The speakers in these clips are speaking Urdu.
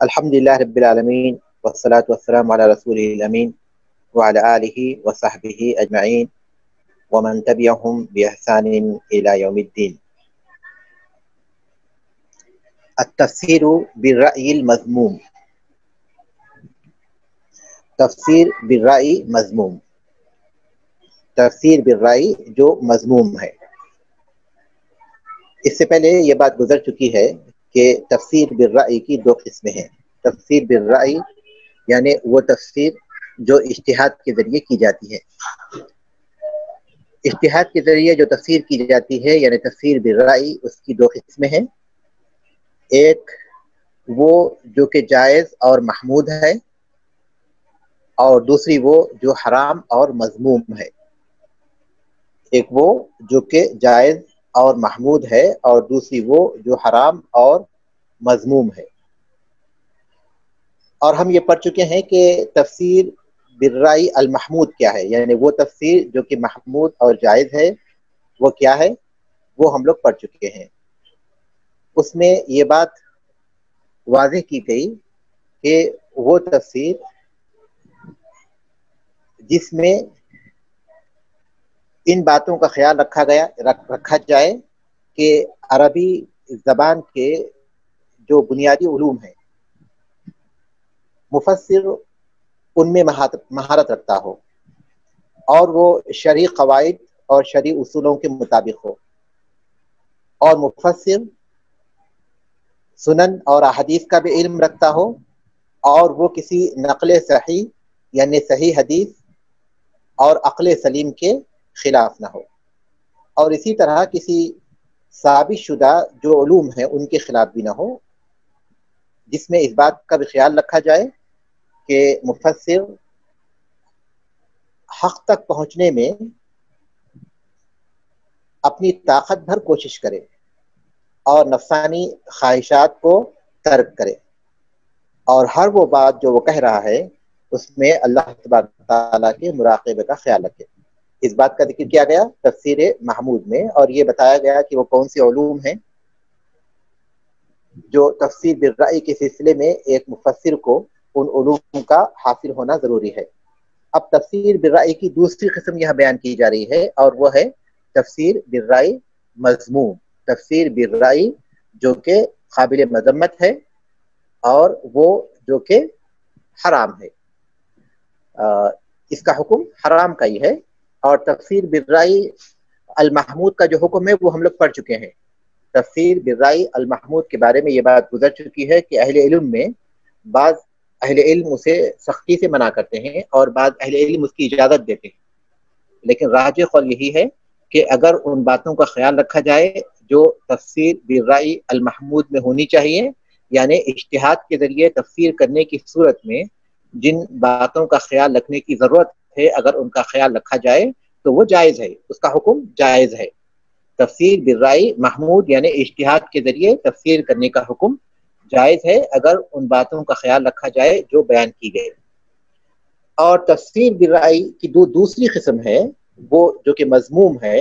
الحمدللہ رب العالمین والصلاة والسلام علی رسول الامین وعلی آلہ وصحبہ اجمعین ومن تبعهم بإحسان إلى يوم الدین۔ التفسیر بالرأی المذموم، تفسیر بالرأی مذموم، تفسیر بالرأی جو مذموم ہے۔ اس سے پہلے یہ بات گزر چکی ہے کہ تفسیر بالرأی کی دو قسمیں ہیں۔ تفسیر بالرأی یعنی وہ تفسیر جو اجتہاد کے ذریعے کی جاتی ہے۔ اجتہاد کے ذریعے جو تفسیر کی جاتی ہے یعنی تفسیر بالرأی، اس کی دو قسمیں ہیں۔ ایک وہ جو کہ جائز اور محمود ہے، اور دوسری وہ جو حرام اور مذموم ہے۔ ایک وہ جو کہ جائز اور محمود ہے، اور دوسری وہ جو حرام اور مذموم ہے۔ اور ہم یہ پڑھ چکے ہیں کہ تفسیر بالرأی المحمود کیا ہے، یعنی وہ تفسیر جو کہ محمود اور جائز ہے وہ کیا ہے، وہ ہم لوگ پڑھ چکے ہیں۔ اس میں یہ بات واضح کی گئی کہ وہ تفسیر جس میں ان باتوں کا خیال رکھا جائے کہ عربی زبان کے جو بنیادی علوم ہیں مفسر ان میں مہارت رکھتا ہو، اور وہ شرعی قواعد اور شرعی اصولوں کے مطابق ہو، اور مفسر سنن اور احادیث کا بھی علم رکھتا ہو، اور وہ کسی نقل صحیح یعنی صحیح حدیث اور عقل سلیم کے خلاف نہ ہو، اور اسی طرح کسی ثابت شدہ جو علوم ہیں ان کے خلاف بھی نہ ہو، جس میں اس بات کا بھی خیال رکھا جائے کہ مفسر حق تک پہنچنے میں اپنی طاقت بھر کوشش کرے اور نفسانی خواہشات کو ترک کرے، اور ہر وہ بات جو وہ کہہ رہا ہے اس میں اللہ تبارک تعالیٰ کے مراقبے کا خیال رکھے۔ اس بات کا ذکر کیا گیا تفسیر محمود میں، اور یہ بتایا گیا کہ وہ کون سے علوم ہیں جو تفسیر بالرأی کے سلسلے میں ایک مفسر کو ان علوم کا حاصل ہونا ضروری ہے۔ اب تفسیر بالرأی کی دوسری قسم یہاں بیان کی جا رہی ہے، اور وہ ہے تفسیر بالرأی مذموم، تفسیر بالرأی جو کہ قابل مذمت ہے اور وہ جو کہ حرام ہے، اس کا حکم حرام کا ہی ہے۔ اور تفسیر بالرأی المحمود کا جو حکم ہے وہ ہم لوگ پڑھ چکے ہیں۔ تفسیر بالرأی المحمود کے بارے میں یہ بات گزر چکی ہے کہ اہل علم میں بعض اہل علم اسے سختی سے منع کرتے ہیں اور بعض اہل علم اس کی اجازت دیتے ہیں، لیکن راجح قول یہی ہے کہ اگر ان باتوں کا خیال رکھا جائے جو تفسیر بالرأی المحمود میں ہونی چاہیے، یعنی اجتہاد کے ذریعے تفسیر کرنے کی صورت میں جن باتوں کا خیال رکھنے کی ضرورت ہے اگر ان کا خیال رکھا جائے تو وہ جائز ہے، اس کا حکم جائز ہے۔ تفسیر بالرأی محمود یعنی اجتہاد کے ذریعے تفسیر کرنے کا حکم جائز ہے اگر ان باتوں کا خیال رکھا جائے جو بیان کی گئے۔ اور تفسیر بالرأی کی دوسری قسم ہے وہ جو کہ مذموم ہے،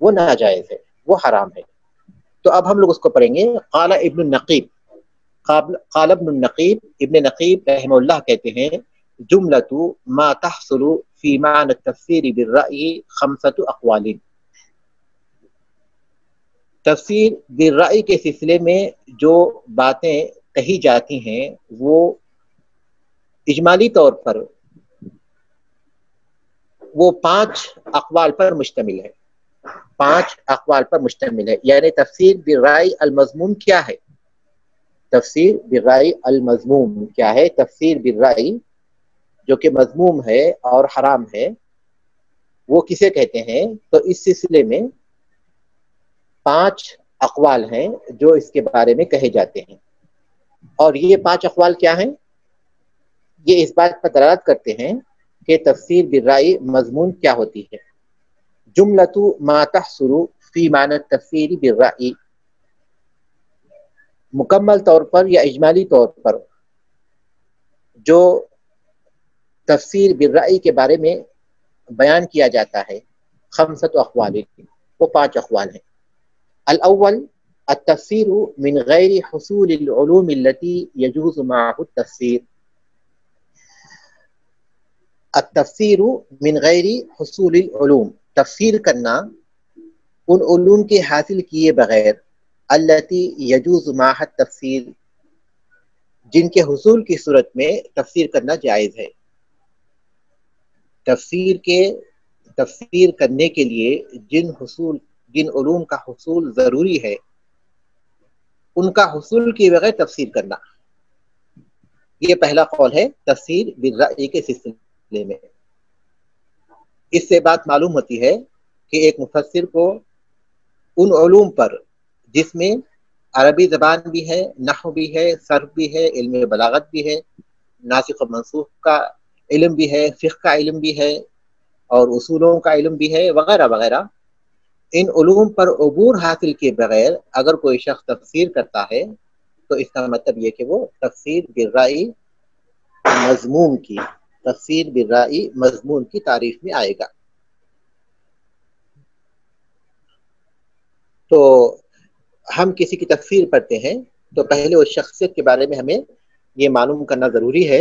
وہ ناجائز ہے، وہ حرام ہے۔ تو اب ہم لوگ اس کو پڑھیں گے۔ قال ابن النقیب، قال ابن النقیب، ابن نقیب رحمہ اللہ کہتے ہیں جملۃ ما تحصل فی معنی التفسیر بالرأی خمسۃ اقوال، تفسیر بالرأی کے سلسلے میں جو باتیں کہی جاتی ہیں وہ اجمالی طور پر وہ 5 اقوال پر مشتمل ہے، 5 اقوال پر مشتمل ہے۔ یعنی تفسیر بالرأی المذموم کیا ہے؟ تفسیر بالرأی المذموم کیا ہے؟ تفسیر بالرأی جو کہ مذموم ہے اور حرام ہے وہ کسے کہتے ہیں؟ تو اس سلسلے میں 5 اقوال ہیں جو اس کے بارے میں کہے جاتے ہیں، اور یہ 5 اقوال کیا ہیں؟ یہ اس بات پر دلالت کرتے ہیں کہ تفسیر بالرأی مضمون کیا ہوتی ہے۔ جملۃ ما تحصل فی معنی التفسیر بالرأی، مکمل طور پر یا اجمالی طور پر جو تفسیر بالرأی کے بارے میں بیان کیا جاتا ہے، خمسۃ اقوال، وہ 5 اقوال ہیں۔ الاول التفسیر من غیر حصول العلوم التي يجوز معه التفسیر. التفسیر من غیر حصول العلوم، تفسیر کرنا ان علوم کے حاصل کیے بغیر، التي يجوز معها التفسیر، جن کے حصول کی صورت میں تفسیر کرنا جائز ہے. تفسیر کرنے کے لیے جن علوم کا حصول ضروری ہے، ان کا حصول کے بغیر تفسیر کرنا. یہ پہلا قول ہے تفسیر بالرأی کے سلسلے میں. اس سے بات معلوم ہوتی ہے کہ ایک مفسر کو ان علوم پر جس میں عربی زبان بھی ہے، نحو بھی ہے، صرف بھی ہے، علم بلاغت بھی ہے، ناسخ و منسوخ کا علم بھی ہے، فقہ کا علم بھی ہے، اور اصولوں کا علم بھی ہے، وغیرہ وغیرہ. ان علوم پر عبور حاصل کے بغیر اگر کوئی شخص تفسیر کرتا ہے تو اس کا مطلب یہ کہ وہ تفسیر بالرأی مضمون کی تعریف میں آئے گا. تو ہم کسی کی تفسیر پڑھتے ہیں تو پہلے اس شخصیت کے بارے میں ہمیں یہ معلوم کرنا ضروری ہے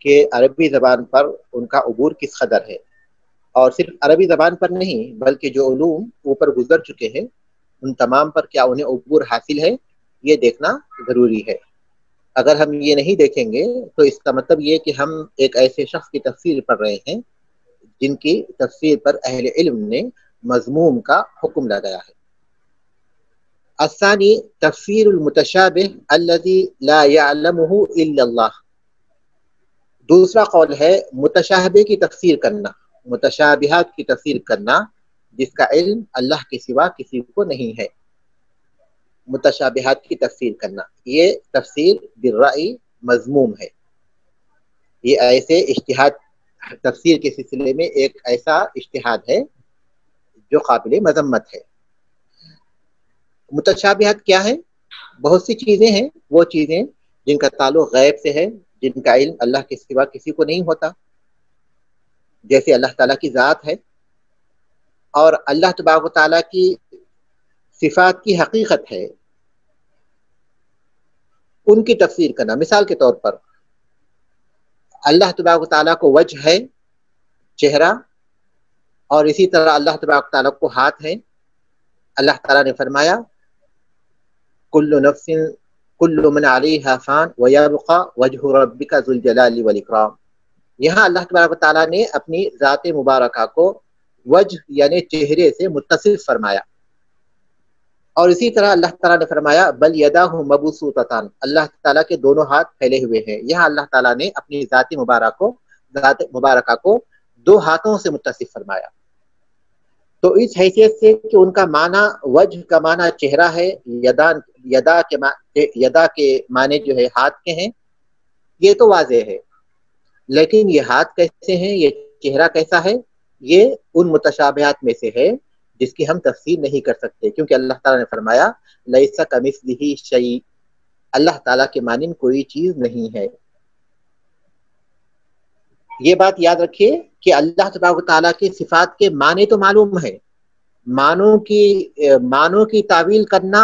کہ عربی زبان پر ان کا عبور کس قدر ہے، اور صرف عربی زبان پر نہیں بلکہ جو علوم اوپر گزر چکے ہیں ان تمام پر کیا انہیں عبور حاصل ہے، یہ دیکھنا ضروری ہے. اگر ہم یہ نہیں دیکھیں گے تو اس کا مطلب یہ کہ ہم ایک ایسے شخص کی تفسیر پڑھ رہے ہیں جن کی تفسیر پر اہل علم نے مذموم کا حکم لگایا ہے. الثانی تفسیر المتشابہ الذی لا یعلمہ الا اللہ. دوسرا قول ہے متشابہ کی تفسیر کرنا، متشابہات کی تفسیر کرنا جس کا علم اللہ کے سوا کسی کو نہیں ہے. متشابہات کی تفسیر کرنا یہ تفسیر بالرأی مذموم ہے. یہ ایسے اجتہاد، تفسیر کے سلسلے میں ایک ایسا اجتہاد ہے جو قابل مذمت ہے. متشابہات کیا ہے؟ بہت سی چیزیں ہیں، وہ چیزیں جن کا تعلق غیب سے ہے، جن کا علم اللہ کے سوا کسی کو نہیں ہوتا، جیسے اللہ تعالیٰ کی ذات ہے اور اللہ تبارک و تعالیٰ کی صفات کی حقیقت ہے، ان کی تفسیر کرنا. مثال کے طور پر اللہ تبارک و تعالیٰ کو وجہ ہے، چہرہ، اور اسی طرح اللہ تبارک و تعالیٰ کو ہاتھ ہے. اللہ تعالیٰ نے فرمایا کل من علیہا فان ویبقى وجہ ربک ذو الجلال والاکرام. یہاں اللہ تبارک و تعالیٰ نے اپنی ذات مبارکہ کو وجہ یعنی چہرے سے متصف فرمایا، اور اسی طرح اللہ تعالیٰ نے فرمایا بل یداہ مبسوطتان، اللہ تعالیٰ کے دونوں ہاتھ پھیلے ہوئے ہیں. یہاں اللہ تعالیٰ نے اپنی ذات مبارکہ کو دو ہاتھوں سے متصف فرمایا. تو اس حیثیت سے کہ ان کا معنی وجہ کا معنی چہرہ ہے، یدا کے معنی جو ہے ہاتھ کے ہیں، یہ تو واضح ہے. لیکن یہ ہاتھ کیسے ہیں، یہ چہرہ کیسا ہے، یہ ان متشابہات میں سے ہے جس کی ہم تفسیر نہیں کر سکتے، کیونکہ اللہ تعالیٰ نے فرمایا لیس کمثلہ شیء، اللہ تعالیٰ کے مانند کوئی چیز نہیں ہے. یہ بات یاد رکھیے کہ اللہ تبارک و تعالیٰ کی صفات کے معنی تو معلوم ہے، معنوں کی تعویل کرنا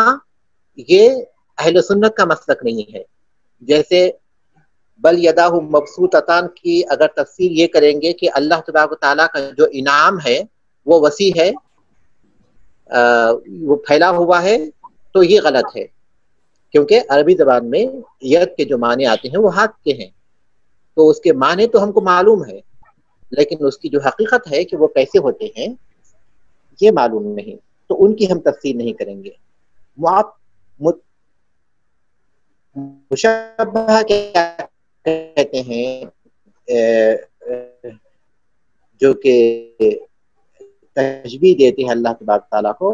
یہ اہل سنت کا مسلک نہیں ہے. جیسے بل یداہ مبسوطتان کی اگر تفسیر یہ کریں گے کہ اللہ تبارک و تعالیٰ کا جو انعام ہے وہ وسیع ہے، وہ پھیلا ہوا ہے، تو یہ غلط ہے، کیونکہ عربی زبان میں ید کے جو معنی آتے ہیں وہ ہاتھ کے ہیں. تو اس کے معنی تو ہم کو معلوم ہے، لیکن اس کی جو حقیقت ہے کہ وہ کیسے ہوتے ہیں یہ معلوم نہیں، تو ان کی ہم تفسیر نہیں کریں گے. مشابہہ کیا کہتے ہیں؟ جو کہ تشبیہ دیتے ہیں اللہ تبارک تعالیٰ کو،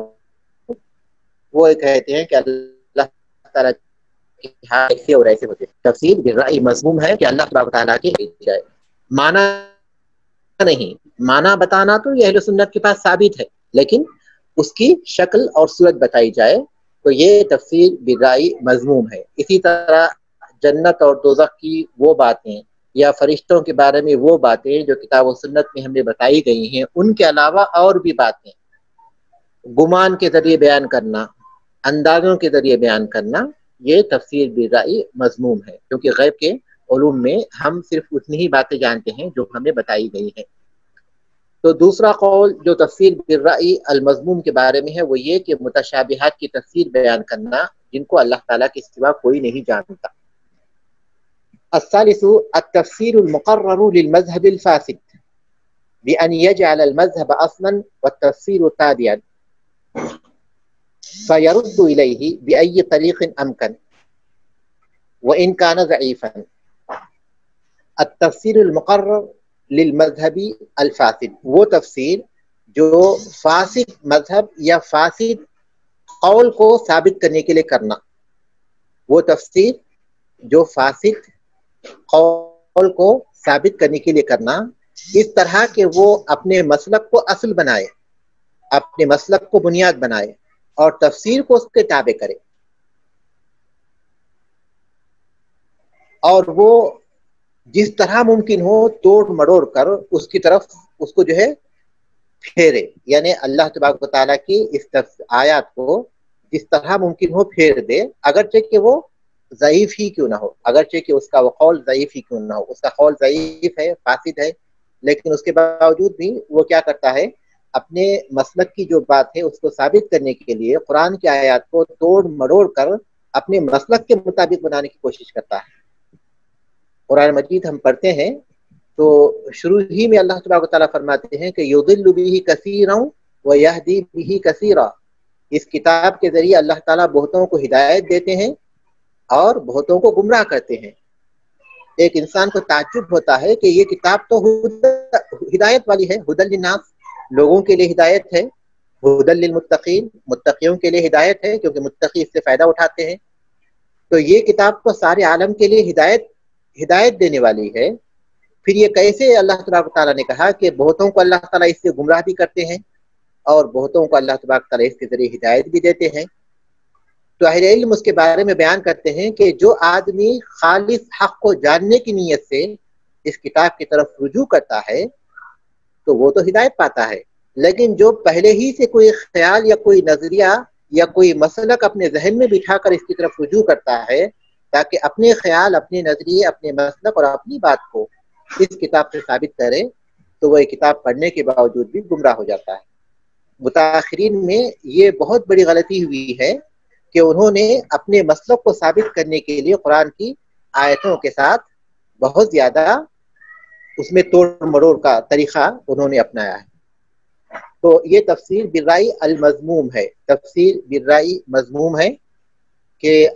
وہ کہتے ہیں کہ اللہ تعالیٰ ایسے اور ایسے ہوتے ہیں. تفسیر بالرأی مضموم ہے کہ اللہ تبارک تعالیٰ کی جائے، معنی نہیں. معنی بتانا تو یہ اہل سنت کے پاس ثابت ہے، لیکن اس کی شکل اور صورت بتائی جائے تو یہ تفسیر بالرأی مضموم ہے. اسی طرح جنت اور دوزخ کی وہ باتیں یا فرشتوں کے بارے میں وہ باتیں جو کتاب و سنت میں ہمیں بتائی گئی ہیں، ان کے علاوہ اور بھی باتیں گمان کے ذریعے بیان کرنا، اندازوں کے ذریعے بیان کرنا، یہ تفسیر بالرأی مذموم ہے، کیونکہ غیب کے علوم میں ہم صرف اتنی ہی باتیں جانتے ہیں جو ہمیں بتائی گئی ہیں۔ تو دوسرا قول جو تفسیر بالرأی المذموم کے بارے میں ہے وہ یہ کہ متشابہات کی تفسیر بیان کرنا جن کو اللہ تعالیٰ کے سوا کوئی نہیں جانتا۔ الثالث التفسير المقرر للمذهب الفاسد بأن يجعل المذهب أصلا والتفسير تابعا فيرد إليه بأي طريق أمكن وإن كان ضعيفا۔ التفسير المقرر للمذهب الفاسد، وہ تفسیر جو فاسد مذہب یا فاسد قول کو ثابت کرنے کے لیے کرنا، وہ تفسیر جو فاسد قول کو ثابت کرنے کے لیے کرنا اس طرح کہ وہ اپنے مسلک کو اصل بنائے، اپنے مسلک کو بنیاد بنائے اور تفسیر کو اس کے تابع کرے، اور وہ جس طرح ممکن ہو توڑ مڑوڑ کر اس کی طرف اس کو جو ہے پھیرے، یعنی اللہ تبارک و تعالیٰ کی اس آیات کو جس طرح ممکن ہو پھیر دے، اگرچہ کہ وہ ضعیف ہی کیوں نہ ہو، اگرچہ کہ اس کا وہ قول ضعیف ہی کیوں نہ ہو، اس کا قول ضعیف ہے، فاسد ہے، لیکن اس کے باوجود بھی وہ کیا کرتا ہے، اپنے مسلک کی جو بات ہے اس کو ثابت کرنے کے لیے قرآن کی آیات کو توڑ مڑوڑ کر اپنے مسلک کے مطابق بنانے کی کوشش کرتا ہے۔ قرآن مجید ہم پڑھتے ہیں تو شروع ہی میں اللہ تبارک و تعالیٰ فرماتے ہیں کہ یضل بہ کثیرا ویہدی بہ کثیرا، اس کتاب کے ذریعے اللہ تعالیٰ بہتوں کو ہدایت دیتے ہیں اور بہتوں کو گمراہ کرتے ہیں۔ ایک انسان کو تعجب ہوتا ہے کہ یہ کتاب تو ہدایت والی ہے، ہدی للناس، لوگوں کے لیے ہدایت ہے، ہدی للمتقین، متقیوں کے لیے ہدایت ہے کیونکہ متقی اس سے فائدہ اٹھاتے ہیں، تو یہ کتاب تو سارے عالم کے لیے ہدایت دینے والی ہے، پھر یہ کیسے اللہ تبارک تعالیٰ نے کہا کہ بہتوں کو اللہ تعالیٰ اس سے گمراہ بھی کرتے ہیں اور بہتوں کو اللہ تبارک تعالیٰ اس کے ذریعے ہدایت بھی دیتے ہیں؟ تو اہل علم اس کے بارے میں بیان کرتے ہیں کہ جو آدمی خالص حق کو جاننے کی نیت سے اس کتاب کی طرف رجوع کرتا ہے تو وہ تو ہدایت پاتا ہے، لیکن جو پہلے ہی سے کوئی خیال یا کوئی نظریہ یا کوئی مسلک اپنے ذہن میں بٹھا کر اس کی طرف رجوع کرتا ہے تاکہ اپنے خیال، اپنے نظریے، اپنے مسلک اور اپنی بات کو اس کتاب سے ثابت کرے، تو وہ یہ کتاب پڑھنے کے باوجود بھی گمراہ ہو جاتا ہے۔ متاخرین میں یہ بہت بڑی غلطی ہوئی ہے کہ انہوں نے اپنے مسلک کو ثابت کرنے کے لیے قرآن کی آیتوں کے ساتھ بہت زیادہ اس میں توڑ مڑوڑ کا طریقہ انہوں نے اپنایا ہے۔ تو یہ تفسیر بالرأی المذموم ہے، تفسیر بالرأی مذموم ہے کہ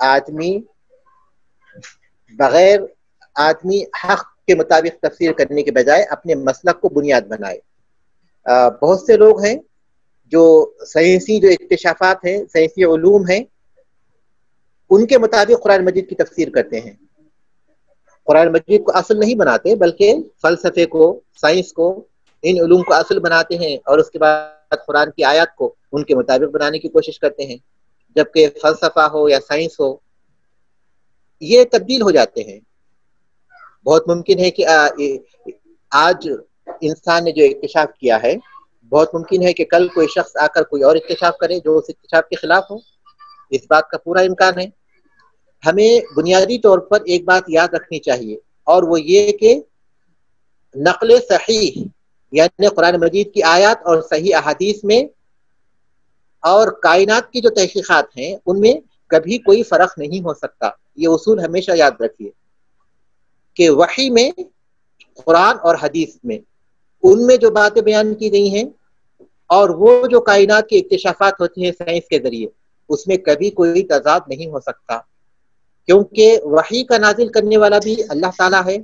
آدمی حق کے مطابق تفسیر کرنے کے بجائے اپنے مسلک کو بنیاد بنائے۔ بہت سے لوگ ہیں جو سائنسی جو اکتشافات ہیں، سائنسی علوم ہیں، ان کے مطابق قرآن مجید کی تفسیر کرتے ہیں، قرآن مجید کو اصل نہیں بناتے بلکہ فلسفے کو، سائنس کو، ان علوم کو اصل بناتے ہیں اور اس کے بعد قرآن کی آیات کو ان کے مطابق بنانے کی کوشش کرتے ہیں، جبکہ فلسفہ ہو یا سائنس ہو یہ تبدیل ہو جاتے ہیں۔ بہت ممکن ہے کہ آج انسان نے جو اکتشاف کیا ہے، بہت ممکن ہے کہ کل کوئی شخص آ کر کوئی اور اکتشاف کرے جو اس اکتشاف کے خلاف ہو، اس بات کا پورا امکان ہے۔ ہمیں بنیادی طور پر ایک بات یاد رکھنی چاہیے اور وہ یہ کہ نقل صحیح یعنی قرآن مجید کی آیات اور صحیح احادیث میں اور کائنات کی جو تحقیقات ہیں ان میں کبھی کوئی فرق نہیں ہو سکتا۔ یہ اصول ہمیشہ یاد رکھیے کہ وحی میں، قرآن اور حدیث میں، ان میں جو باتیں بیان کی گئی ہیں اور وہ جو کائنات کے اکتشافات ہوتے ہیں سائنس کے ذریعے، اس میں کبھی کوئی تضاد نہیں ہو سکتا، کیونکہ وحی کا نازل کرنے والا بھی اللہ تعالیٰ ہے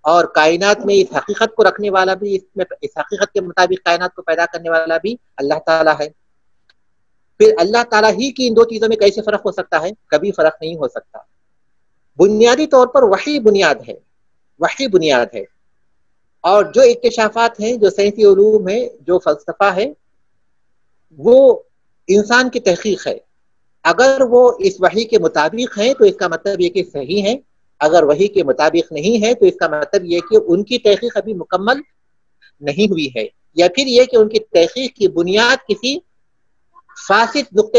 اور کائنات میں اس حقیقت کو رکھنے والا بھی، اس حقیقت کے مطابق کائنات کو پیدا کرنے والا بھی اللہ تعالیٰ ہے۔ پھر اللہ تعالیٰ ہی کی ان دو چیزوں میں کیسے فرق ہو سکتا ہے؟ کبھی فرق نہیں ہو سکتا۔ بنیادی طور پر وحی بنیاد ہے، وحی بنیاد ہے، اور جو اکتشافات ہیں، جو سائنسی علوم ہیں، جو فلسفہ ہے، وہ انسان کی تحقیق ہے۔ اگر وہ اس وحی کے مطابق ہیں تو اس کا مطلب یہ کہ صحیح ہیں، اگر وحی کے مطابق نہیں ہے تو اس کا مطلب یہ کہ ان کی تحقیق ابھی مکمل نہیں ہوئی ہے، یا پھر یہ کہ ان کی تحقیق کی بنیاد کسی فاسد نقطہ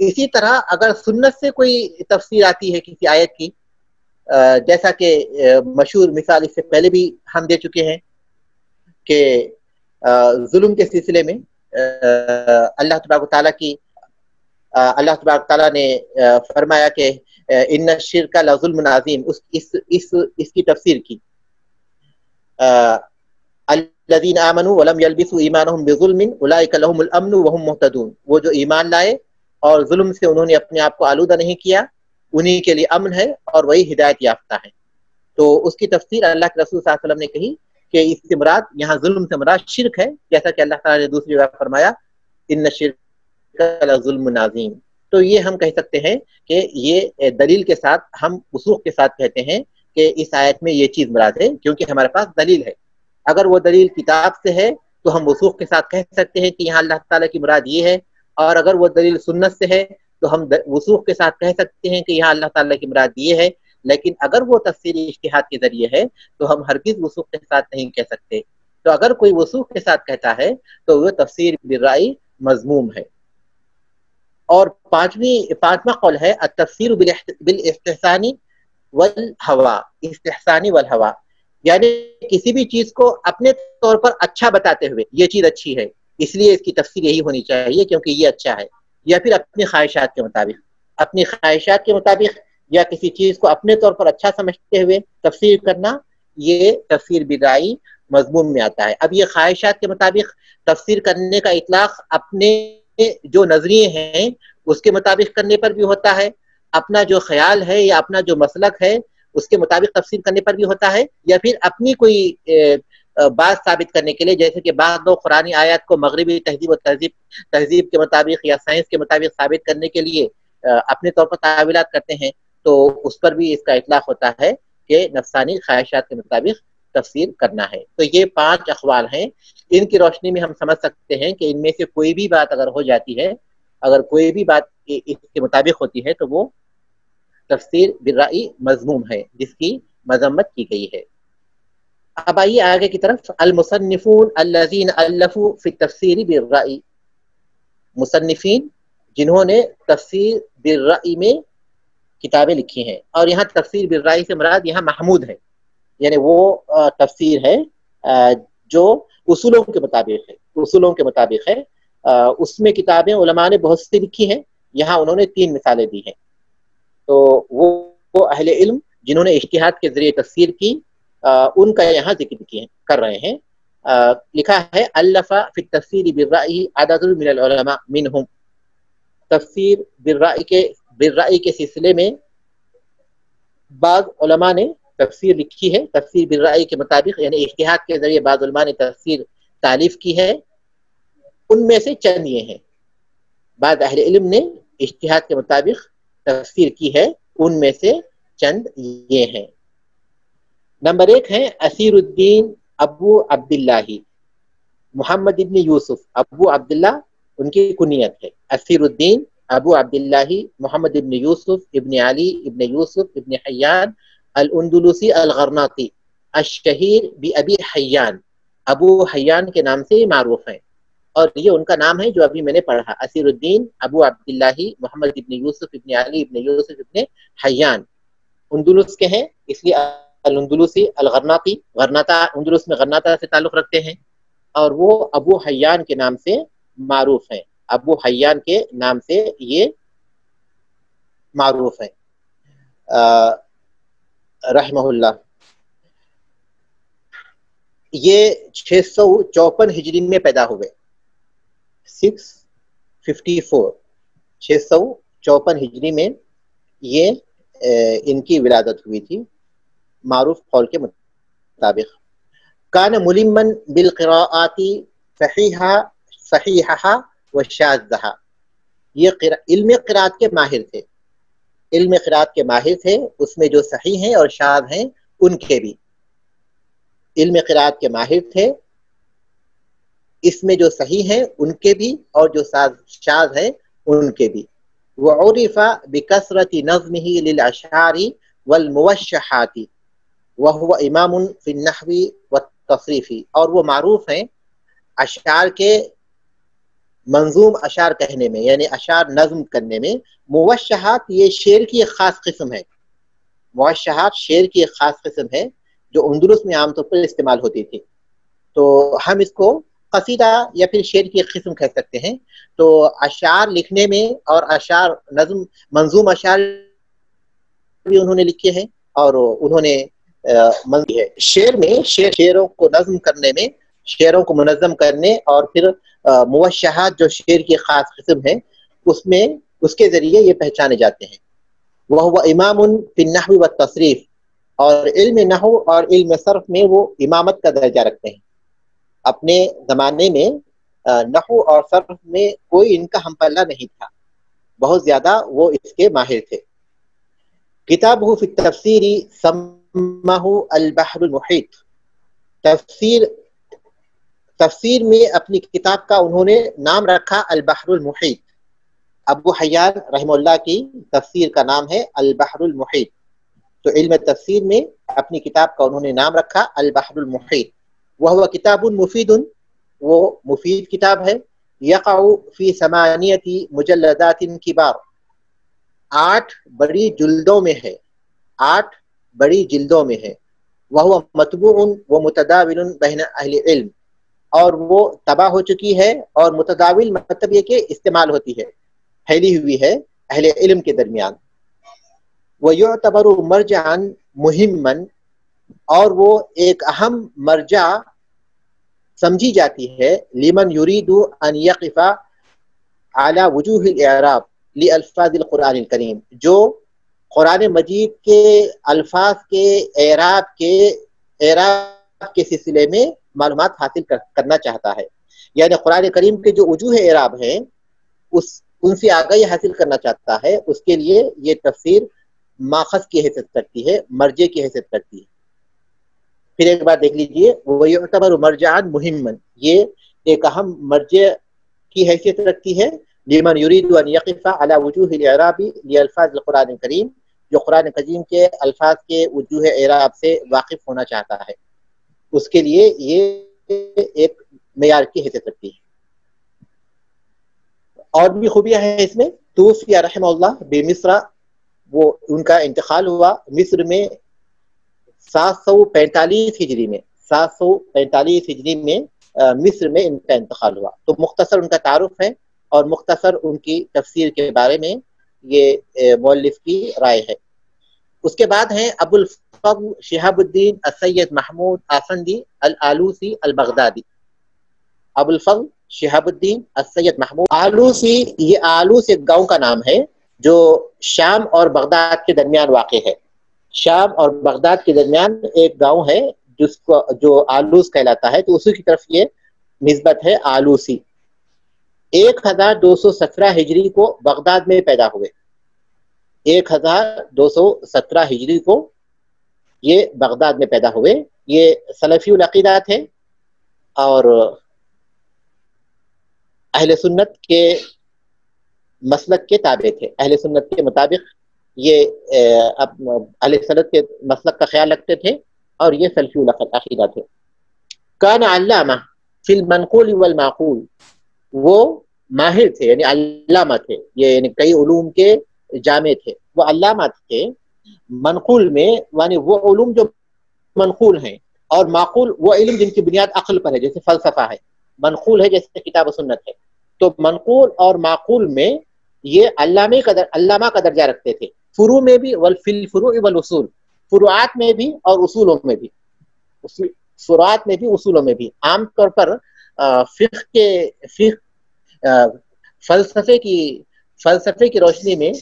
اسی طرح اگر سنت سے کوئی تفسیر آتی ہے کسی آیت کی، جیسا کہ مشہور مثال اس سے پہلے بھی ہم دے چکے ہیں کہ ظلم کے سلسلے میں اللہ تبارک و تعالیٰ نے فرمایا کہ ان الشرک لظلم عظیم، اس کی تفسیر کی الذین آمنوا ولم یلبسوا ایمانهم بظلم اولئک لهم الامن وهم مهتدون، وہ جو ایمان لائے اور ظلم سے انہوں نے اپنے آپ کو آلودہ نہیں کیا، انہی کے لیے امن ہے اور وہی ہدایت یافتہ ہے۔ تو اس کی تفسیر اللہ کے رسول صلی اللہ علیہ وسلم نے کہی کہ اس سے مراد یہاں ظلم سے مراد شرک ہے، جیسا کہ اللہ تعالیٰ نے دوسری جگہ فرمایا ان الشرک لظلم عظیم۔ تو یہ ہم کہہ سکتے ہیں کہ یہ دلیل کے ساتھ، ہم وثوق کے ساتھ کہتے ہیں کہ اس آیت میں یہ چیز مراد ہے، کیونکہ ہمارے پاس دلیل ہے۔ اگر وہ دلیل کتاب سے ہے تو ہم وثوق کے ساتھ کہہ سکتے ہیں کہ یہاں اللہ تعالیٰ کی مراد یہ ہے، اور اگر وہ دلیل سنت سے ہے تو ہم وثوق کے ساتھ کہہ سکتے ہیں کہ یہاں اللہ تعالیٰ کی مراد یہ ہے۔ لیکن اگر وہ تفسیری اجتہاد کے ذریعے ہے تو ہم ہرگز وثوق کے ساتھ نہیں کہہ سکتے۔ تو اگر کوئی وثوق کے ساتھ کہتا ہے تو وہ تفسیر بالرأی مذموم ہے۔ اور پانچواں قول ہے التفسیر بالاستحسان والہوا، استحسانی والہوا، یعنی کسی بھی چیز کو اپنے طور پر اچھا بتاتے ہوئے، یہ چیز اچھی ہے اس لیے اس کی تفسیر یہی ہونی چاہیے کیونکہ یہ اچھا ہے، یا پھر اپنی خواہشات کے مطابق یا کسی چیز کو اپنے طور پر اچھا سمجھتے ہوئے تفسیر کرنا، یہ تفسیر بالرأی مضمون میں آتا ہے۔ اب یہ خواہشات کے مطابق تفسیر کرنے کا اطلاق اپنے جو نظریے ہیں اس کے مطابق کرنے پر بھی ہوتا ہے، اپنا جو خیال ہے یا اپنا جو مسلک ہے اس کے مطابق تفسیر کرنے پر بھی ہوتا ہے، یا پھر اپنی کوئی بات ثابت کرنے کے لیے، جیسے کہ بعض لوگ قرآنی آیات کو مغربی تہذیب کے مطابق یا سائنس کے مطابق ثابت کرنے کے لیے اپنے طور پر تعویلات کرتے ہیں، تو اس پر بھی اس کا اطلاق ہوتا ہے کہ نفسانی خواہشات کے مطابق تفسیر کرنا ہے۔ تو یہ 5 اقوال ہیں، ان کی روشنی میں ہم سمجھ سکتے ہیں کہ ان میں سے کوئی بھی بات اگر ہو جاتی ہے، اگر کوئی بھی بات اس کے مطابق ہوتی ہے تو وہ تفسیر بالرأی مذموم ہے، جس کی مذمت کی گئی ہے۔ اب آئیے آگے کی طرف، المصنفون الذین الفوا فی التفسیر بالرأی، مصنفین جنہوں نے تفسیر بالرأی میں کتابیں لکھی ہیں، اور یہاں تفسیر بالرأی سے مراد یہاں محمود ہے، یعنی وہ تفسیر ہے جو اصولوں کے مطابق ہے، اس میں کتابیں علماء نے بہت سی لکھی ہیں، یہاں انہوں نے 3 مثالیں دی ہیں۔ تو وہ اہل علم جنہوں نے اجتہاد کے ذریعے تفسیر کی، ان کا یہاں ذکر کر رہے ہیں۔ لکھا ہے الف فی التفسیر بالرأی عدد من العلماء منہم، تفسیر بالرأی کے سلسلے میں بعض علماء نے تفسیر لکھی ہے، تفسیر بالرأی کے مطابق، یعنی اجتہاد کے ذریعے بعض علماء نے تفسیر تالیف کی ہے، ان میں سے چند یہ ہیں۔ بعض اہل علم نے اجتہاد کے مطابق تفسیر کی ہے، ان میں سے چند یہ ہیں۔ نمبر 1 ہے اسیر الدین ابو عبداللہ محمد ابن یوسف، ابو عبداللہ ان کی کنیت ہے، اسیر الدین ابو عبداللہ محمد ابن یوسف ابن علی ابن یوسف ابن حیان الاندلسی الغرناطی الشہیر بأبی حیان، ابو حیان کے نام سے معروف ہیں، اور یہ ان کا نام ہے جو ابھی میں نے پڑھا، اسیر الدین ابو عبداللہ محمد ابن یوسف ابن علی ابن یوسف ابن حیان، اندلس کے ہیں اس لیے الاندلسی الغرناطی، اندلس میں غرناطہ سے تعلق رکھتے ہیں، اور وہ ابو حیان کے نام سے معروف ہیں، ابو حیان کے نام سے یہ معروف ہیں رحمہ اللہ۔ یہ 654 ہجری میں پیدا ہوئے، 654 ہجری میں یہ ان کی ولادت ہوئی تھی معروف قول کے مطابق۔ کان ملمن بالقراءات صحیحہ و شاذہ، یہ علم قراءت کے ماہر تھے، اس میں جو صحیح ہیں اور شاذ ہیں ان کے بھی، علم قراءت کے ماہر تھے، اس میں جو صحیح ہیں ان کے بھی اور جو شاذ ہیں ان کے بھی۔ وعرف بکثرت نظمہ للاشعار والموشحات وهو امام فی النحو والتصریف، اور وہ معروف ہیں اشعار کے منظوم اشعار کہنے میں یعنی اشعار نظم کرنے میں. موشحات یہ شعر کی ایک خاص قسم ہے. موشحات شعر کی ایک خاص قسم ہے جو اندلس میں عام طور پر استعمال ہوتی تھی. تو ہم اس کو قصیدہ یا پھر شعر کی ایک قسم کہہ سکتے ہیں. تو اشعار لکھنے میں اور اشعار نظم منظوم اشعار بھی انہوں نے لکھے ہیں اور انہوں نے ہے. شعر میں شعروں کو نظم کرنے میں شعروں کو منظم کرنے اور پھر موشحات جو شعر کی خاص قسم ہے اس کے ذریعے یہ پہچانے جاتے ہیں. وہ امام فی النحو والتصریف اور علم نحو اور علم صرف میں وہ امامت کا درجہ رکھتے ہیں. اپنے زمانے میں نحو اور صرف میں کوئی ان کا ہم پلہ نہیں تھا. بہت زیادہ وہ اس کے ماہر تھے. کتابہ فی التفسیر سمہ البحر المحیط. تفسیر میں اپنی کتاب کا انہوں نے نام رکھا البحر المحیط. ابو حیان رحمہ اللہ کی تفسیر کا نام ہے البحر المحیط. تو علم تفسیر میں اپنی کتاب کا انہوں نے نام رکھا البحر المحیط. وہ کتاب مفید وہ مفید کتاب ہے. یقع فی 8 مجلدات کبار 8 بڑی جلدوں میں ہے 8 بڑی جلدوں میں ہے. وہ مطبوع و متداول بین اہل علم اور وہ طبع ہو چکی ہے اور متداول مطلب یہ کہ استعمال ہوتی ہے پھیلی ہوئی ہے اہل علم کے درمیان. وہ یعتبر مرجعا مہما اور وہ ایک اہم مرجع سمجھی جاتی ہے لمن یرید ان یقف علی وجوہ الاعراب لالفاظ القرآن الکریم جو قرآن مجید کے الفاظ کے اعراب کے سلسلے میں معلومات حاصل کرنا چاہتا ہے. یعنی قرآن کریم کے جو وجوہ اعراب ہیں ان سے آگاہی حاصل کرنا چاہتا ہے. اس کے لیے یہ تفسیر ماخذ کی حیثیت کرتی ہے مرجع کی حیثیت کرتی ہے. پھر ایک بار دیکھ لیجئے وہ یعتبر مرجعا مہما یہ ایک اہم مرجع کی حیثیت رکھتی ہے لمن یرید ان یقف علی وجوہ الاعراب لالفاظ القرآن الکریم جو قرآن کریم کے الفاظ کے وجوہ اعراب سے واقف ہونا چاہتا ہے اس کے لیے یہ ایک معیار کی حیثیت رکھتی ہے. اور بھی خوبیاں ہیں اس میں. توفی رحمہ اللہ بمصر وہ ان کا انتقال ہوا مصر میں 745 ہجری میں 745 ہجری میں مصر میں ان کا انتقال ہوا. تو مختصر ان کا تعارف ہے اور مختصر ان کی تفسیر کے بارے میں یہ مؤلف کی رائے ہے. اس کے بعد ہیں ابو الفضل شہاب الدین السید محمود آفندی الآلوسی البغدادی. ابو الفضل شہاب الدین السید محمود آلوسی یہ آلوس ایک گاؤں کا نام ہے جو شام اور بغداد کے درمیان واقع ہے. شام اور بغداد کے درمیان ایک گاؤں ہے جو آلوس کہلاتا ہے. تو اسی کی طرف یہ نسبت ہے آلوسی. 1217 ہجری کو بغداد میں پیدا ہوئے. 1217 ہجری کو یہ بغداد میں پیدا ہوئے. یہ سلفی العقیدہ تھے اور اہل سنت کے مسلک کے تابع تھے. اہل سنت کے مطابق یہ اہل سنت کے مسلک کا خیال رکھتے تھے اور یہ سلفی العقیدہ تھے. کان علامہ فی المنقول والمعقول وہ ماہر تھے یعنی علامہ تھے. یہ یعنی کئی علوم کے جامع تھے. وہ علامہ تھے منقول میں یعنی وہ علوم جو منقول ہیں اور معقول وہ علم جن کی بنیاد عقل پر ہے جیسے فلسفہ ہے. منقول ہے جیسے کتاب و سنت ہے. تو منقول اور معقول میں یہ علامہ کا درجہ رکھتے تھے. فروع میں بھی فی الفروع والاصول فروعات میں بھی اور اصولوں میں بھی فروعات میں بھی اصولوں میں بھی. عام طور پر فلسفے کی روشنی میں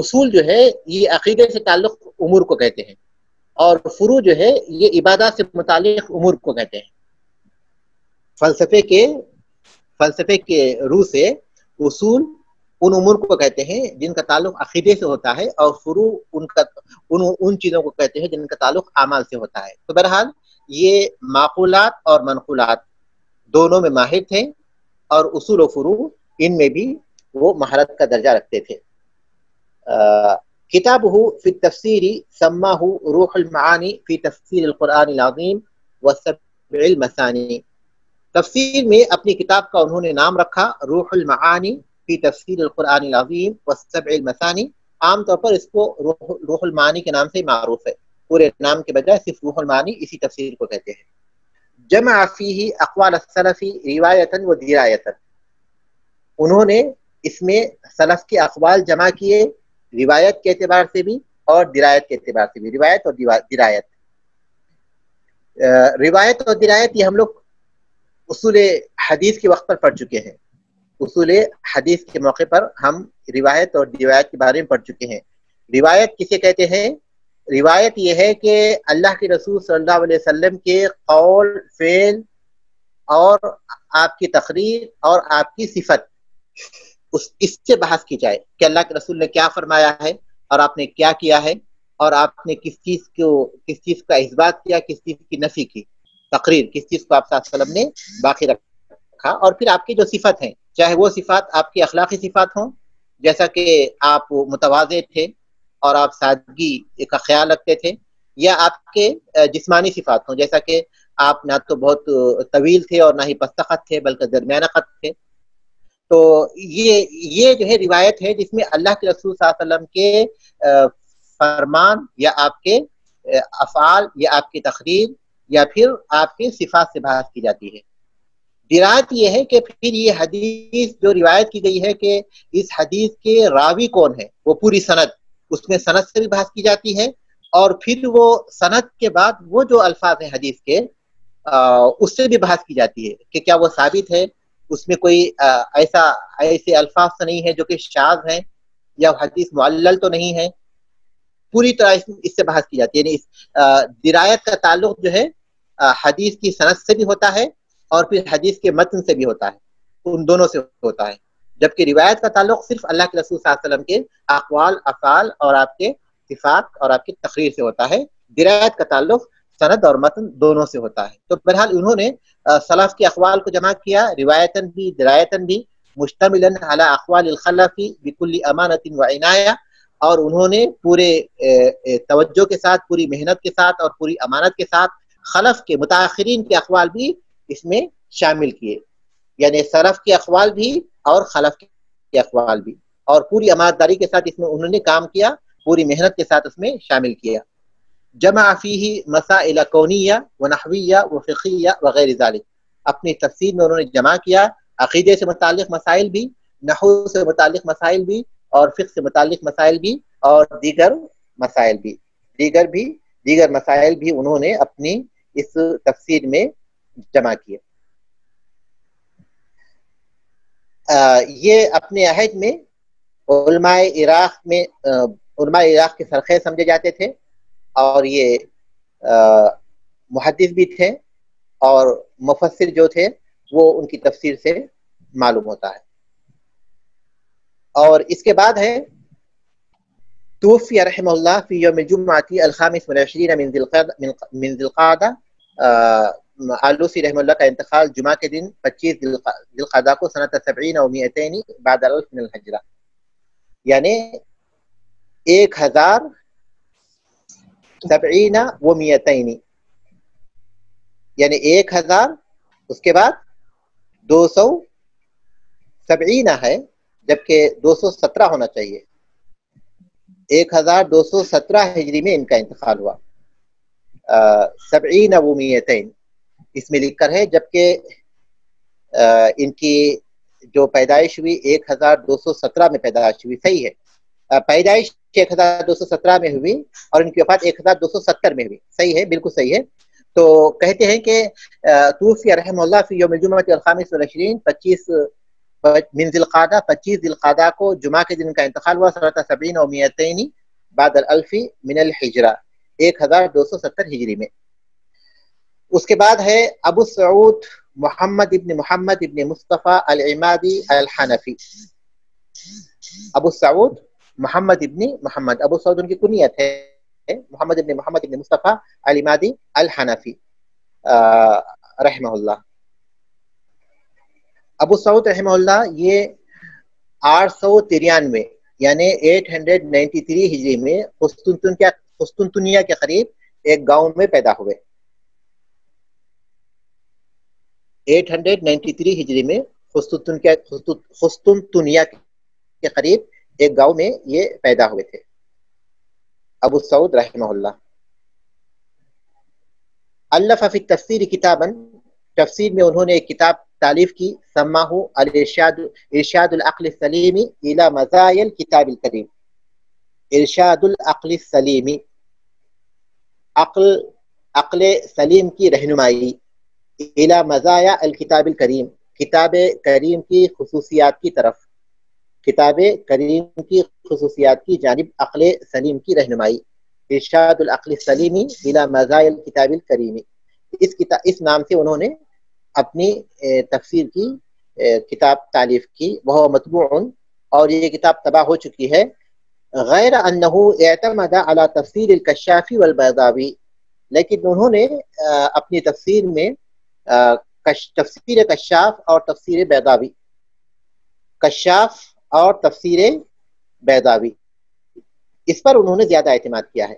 اصول جو ہے یہ عقیدے سے تعلق امور کو کہتے ہیں اور فروع جو ہے یہ عبادات سے متعلق امور کو کہتے ہیں. فلسفے کے روح سے اصول ان امور کو کہتے ہیں جن کا تعلق عقیدے سے ہوتا ہے اور فروع ان چیزوں کو کہتے ہیں جن کا تعلق اعمال سے ہوتا ہے. تو بہرحال یہ معقولات اور منقولات دونوں میں ماہر تھے اور اصول و فروع ان میں بھی وہ مہارت کا درجہ رکھتے تھے. کتابہ فی التفسیر سماہ روح المعانی فی تفسیر القرآن العظیم والسبع المثانی. تفسیر میں اپنی کتاب کا انہوں نے نام رکھا روح المعانی فی تفسیر القرآن العظیم والسبع المثانی. عام طور پر اس کو روح المعانی کے نام سے معروف ہے، پورے نام کے بجائے صرف روح المعانی اسی تفسیر کو کہتے ہیں. جمع فیہ اقوال السلف روایتا و درایتا، انہوں نے اس میں سلف کے اقوال جمع کیے روایت کے اعتبار سے بھی اور درایت کے اعتبار سے بھی. روایت اور درایت، روایت اور درایت یہ ہم لوگ اصول حدیث کے وقت پر پڑھ چکے ہیں. اصول حدیث کے موقع پر ہم روایت اور روایت کے بارے میں پڑھ چکے ہیں. روایت کسے کہتے ہیں؟ روایت یہ ہے کہ اللہ کے رسول صلی اللہ علیہ وسلم کے قول، فعل اور آپ کی تقریر اور آپ کی صفت، اس سے بحث کی جائے کہ اللہ کے رسول نے کیا فرمایا ہے اور آپ نے کیا کیا ہے، اور آپ نے کس چیز کا اثبات کیا، کس چیز کی نفی کی. تقریر، کس چیز کو آپ صلی اللہ علیہ وسلم نے باقی رکھا. اور پھر آپ کی جو صفت ہیں، چاہے وہ صفات آپ کی اخلاقی صفات ہوں، جیسا کہ آپ متواضع تھے اور آپ سادگی کا خیال رکھتے تھے، یا آپ کے جسمانی صفات ہوں، جیسا کہ آپ نہ تو بہت طویل تھے اور نہ ہی پست قد تھے بلکہ درمیانہ قد تھے. تو یہ جو ہے روایت ہے جس میں اللہ کے رسول صلی اللہ علیہ وسلم کے فرمان یا آپ کے افعال یا آپ کی تقریر یا پھر آپ کے صفات سے بحث کی جاتی ہے. درایت یہ ہے کہ پھر یہ حدیث جو روایت کی گئی ہے کہ اس حدیث کے راوی کون ہے، وہ پوری سند، اس میں سند سے بھی بحث کی جاتی ہے، اور پھر وہ سند کے بعد وہ جو الفاظ ہیں حدیث کے اس سے بھی بحث کی جاتی ہے کہ کیا وہ ثابت ہے، اس میں کوئی ایسے الفاظ تو نہیں ہے جو کہ شاذ ہیں، یا حدیث معلل تو نہیں ہے. پوری طرح اس سے بحث کی جاتی ہے. یعنی درایت کا تعلق جو ہے حدیث کی سند سے بھی ہوتا ہے اور پھر حدیث کے متن سے بھی ہوتا ہے، ان دونوں سے ہوتا ہے. جبکہ روایت کا تعلق صرف اللہ کے رسول صلی اللہ علیہ وسلم کے اقوال، افعال اور آپ کے صفات اور آپ کی تقریر سے ہوتا ہے. درایت کا تعلق سند اور متن دونوں سے ہوتا ہے. تو بہرحال انہوں نے سلف کے اقوال کو جمع کیا روایتاً بھی درایتاً بھی، مشتملاً علی اقوال الخلف بکل امانت و عنایہ، اور انہوں نے پورے توجہ کے ساتھ، پوری محنت کے ساتھ اور پوری امانت کے ساتھ خلف کے متاخرین کے اقوال بھی اس میں شامل کیے. یعنی سلف کے اقوال بھی اور خلف کے اقوال بھی، اور پوری امانت داری کے ساتھ اس میں انہوں نے کام کیا، پوری محنت کے ساتھ اس میں شامل کیا. جمع فیہ مسائل کونیہ و نحویہ و فقہیہ وغیر ذالک، اپنی تفسیر میں انہوں نے جمع کیا عقیدے سے متعلق مسائل بھی، نحو سے متعلق مسائل بھی، اور فقہ سے متعلق مسائل بھی، اور دیگر مسائل بھی، دیگر مسائل بھی انہوں نے اپنی اس تفسیر میں جمع کیے. یہ اپنے عہد میں علماء عراق کے سرخیز سمجھے جاتے تھے، اور یہ محدث بھی تھے، اور مفسر جو تھے وہ ان کی تفسیر سے معلوم ہوتا ہے. اور اس کے بعد ہے توفی رحمہ اللہ فی یوم الجمعۃ الخامس والعشرین من ذی القعدہ، آلوسی رحمہ اللہ کا انتقال جمعہ کے دن 25 ذی القعدہ کو سنۃ 70 و 200 بعد الالف من الحجرہ، یعنی 1070 و 200، یعنی 1000 اس کے بعد 270 ہے، جبکہ 217 ہونا چاہیے. 1217 ہجری میں ان کا انتقال ہوا. 70 و 200 اس میں لکھ کر ہے، جبکہ ان کی جو پیدائش ہوئی 1217 میں پیدائش ہوئی. صحیح ہے، پیدائش 1217 میں ہوئی اور ان کی وفات 1270 میں ہوئی. صحیح ہے، بالکل صحیح ہے. تو کہتے ہیں کہ توفی رحمہ اللہ فی یوم الجمعۃ الخامس والعشرین 25 من ذی القعدہ، 25 ذی القعدہ کو جمعہ کے دن کا انتقال ہوا سنۃ 70 و 200 بعد الالف من الحجرہ، 1270 ہجری میں. اس کے بعد ہے ابو سعود محمد ابن مصطفیٰ العمادی الحنفی. ابو سعود محمد ابن محمد، ابو سعود ان کی کنیت ہے، محمد ابن مصطفیٰ العمادی الحنفی رحمہ اللہ. ابو سعود رحمہ اللہ یہ 893 یعنی 893 ہجری میں قسطنطنیہ کے قریب ایک گاؤں میں پیدا ہوئے. 893 ہجری میں قسطنطنیہ کے قریب ایک گاؤں میں یہ پیدا ہوئے تھے ابو سعود رحمہ اللہ. الف فی التفسیر کتابا، تفسیر میں انہوں نے ایک کتاب تالیف کی، سماہ ارشاد العقل السلیم الی مزایا الکتاب الکریم. ارشاد العقل السلیم، عقل سلیم کی رہنمائی، الی مزایا الکتاب الکریم، کتاب کریم کی خصوصیات کی طرف، کتاب کریم کی خصوصیات کی جانب عقل سلیم کی رہنمائی. ارشاد العقل السلیم الی مزایا الکتاب الکریم، اس نام سے انہوں نے اپنی تفسیر کی کتاب تالیف کی. وہ مطبوع، اور یہ کتاب طبع ہو چکی ہے. غیر انہ اعتمد علی تفسیر الکشاف والبیضاوی، لیکن انہوں نے اپنی تفسیر میں تفسیر کشاف اور تفسیر بیضاوی، کشاف اور تفسیر بیضاوی، اس پر انہوں نے زیادہ اعتماد کیا ہے.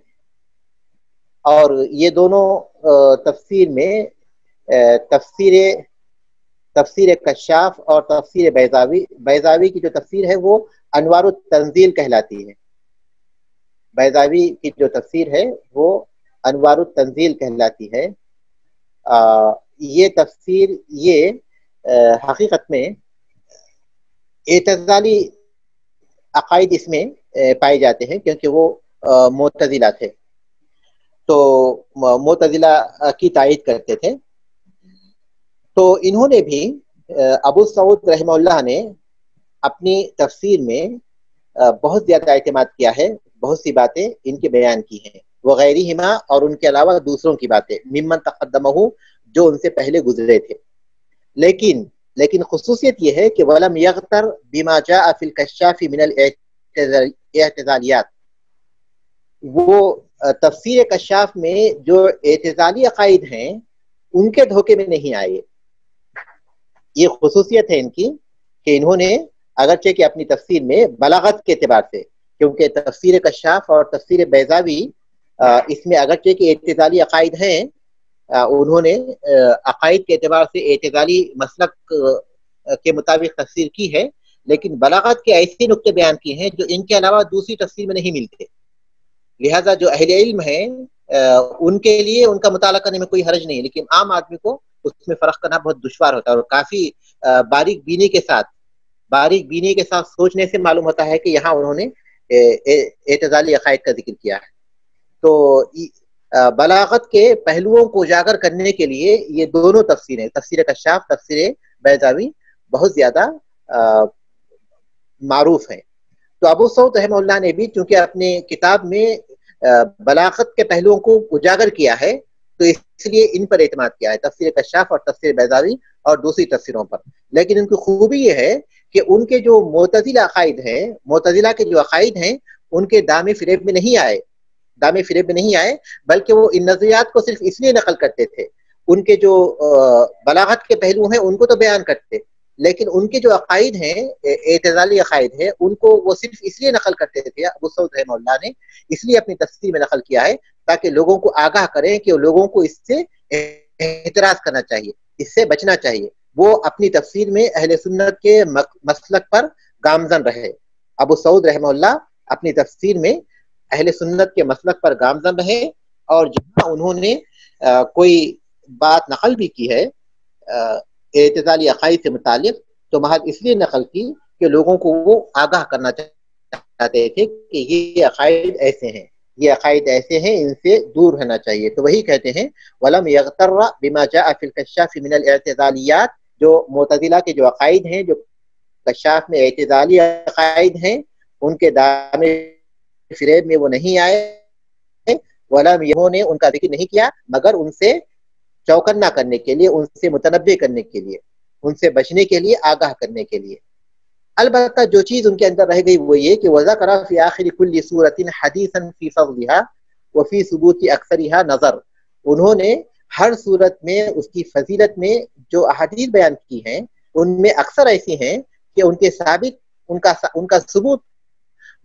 اور یہ دونوں تفسیر میں تفسیر کشاف اور تفسیر بیضاوی کی جو تفسیر ہے وہ انوار التنزیل کہلاتی ہے. بیضاوی کی جو تفسیر ہے وہ انوار التنزیل کہلاتی ہے. یہ تفسیر حقیقت میں اعتزالی عقائد اس میں پائے جاتے ہیں، کیونکہ وہ معتزلہ تھے، تو معتزلہ کی تائید کرتے تھے. تو انہوں نے بھی ابو سعود رحمہ اللہ نے اپنی تفسیر میں بہت زیادہ اعتماد کیا ہے، بہت سی باتیں ان کے بیان کی ہیں. وغیرہما، اور ان کے علاوہ دوسروں کی باتیں، ممن تقدمہ، جو ان سے پہلے گزرے تھے. لیکن خصوصیت یہ ہے کہ ولم یغتر بما جاء فی الکشاف من الاعتزالیات، وہ تفسیر کشاف میں جو اعتزالی عقائد ہیں ان کے دھوکے میں نہیں آئے. یہ خصوصیت ہے ان کی کہ انہوں نے اگرچہ کہ اپنی تفسیر میں بلاغت کے اعتبار سے، کیونکہ تفسیر کشاف اور تفسیر بیضاوی اس میں اگرچہ کہ اعتزالی عقائد ہیں، انہوں نے عقائد کے اعتبار سے اعتزالی مسلک کے مطابق تفسیر کی ہے، لیکن بلاغت کے ایسے نقطے بیان کیے ہیں جو ان کے علاوہ دوسری تفسیر میں نہیں ملتے. لہذا جو اہل علم ہیں ان کے لیے ان کا مطالعہ کرنے میں کوئی حرج نہیں، لیکن عام آدمی کو اس میں فرق کرنا بہت دشوار ہوتا ہے، اور کافی باریک بینی کے ساتھ سوچنے سے معلوم ہوتا ہے کہ یہاں انہوں نے اعتزالی عقائد کا ذکر کیا ہے. تو بلاغت کے پہلوؤں کو اجاگر کرنے کے لیے یہ دونوں تفسیریں، تفسیر کشاف، تفسیر بیضاوی، بہت زیادہ معروف ہیں. تو ابو سعود رحمہ اللہ نے بھی چونکہ اپنے کتاب میں بلاغت کے پہلوؤں کو اجاگر کیا ہے، تو اس لیے ان پر اعتماد کیا ہے، تفسیر کشاف اور تفسیر بیضاوی اور دوسری تفسیروں پر. لیکن ان کی خوبی یہ ہے کہ ان کے جو معتزلہ عقائد ہیں، معتزلہ کے جو عقائد ہیں، ان کے دام فریب میں نہیں آئے، بلکہ وہ ان نظریات کو صرف اس لیے نقل کرتے تھے. ان کے جو بلاغت کے پہلو ہیں ان کو تو بیان کرتے، لیکن ان کے جو عقائد ہیں، اعتزالی عقائد ہیں، ان کو وہ صرف اس لیے نقل کرتے تھے. ابو سعود رحمہ اللہ نے اس لیے اپنی تفسیر میں نقل کیا ہے تاکہ لوگوں کو آگاہ کریں کہ لوگوں کو اس سے اعتراض کرنا چاہیے، اس سے بچنا چاہیے. وہ اپنی تفسیر میں اہل سنت کے مسلک پر گامزن رہے. ابو سعود رحمہ اللہ اپنی تفسیر میں اہل سنت کے مسلک پر گامزن رہے، اور جہاں انہوں نے کوئی بات نقل بھی کی ہے اعتزالی عقائد سے متعلق، تو محض اس لیے نقل کی کہ لوگوں کو وہ آگاہ کرنا چاہتے تھے کہ یہ عقائد ایسے ہیں، ان سے دور رہنا چاہیے. تو وہی کہتے ہیں وَلَمْ يَغْتَرَّ بِمَا جَاءَ فِي الْكَشَّافِ مِنَ الْاعْتِزَالِيَّاتِ، جو معتزلہ کے جو عقائد ہیں، جو کشاف میں اعتزالی عقائد ہیں، ان کے دام فریب میں وہ نہیں آئے. وَلَمْ انہوں نے ان کا ذکر نہیں کیا مگر ان سے چوکنا کرنے کے لیے، ان سے متنبع کرنے کے لیے، ان سے بچنے کے لیے، آگاہ کرنے کے لیے. البتہ جو چیز ان کے اندر رہ گئی وہ یہ کہ وَذَكَرَ فِي آخِرِ كُلِّ سُورَةٍ حَدِيثًا فِي فَضْلِهَا وَفِي ثُبُوتِ أَكْثَرِهَا نَظَرٌ. انہوں نے ہر صورت میں اس کی فضیلت میں جو احادیث بیان کی ہیں ان میں اکثر ایسی ہیں کہ ان کے ثابت ان کا ثبوت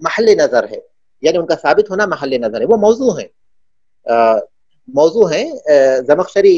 محل نظر ہے، یعنی ان کا ثابت ہونا محل نظر ہے. وہ موضوع ہیں زمخشری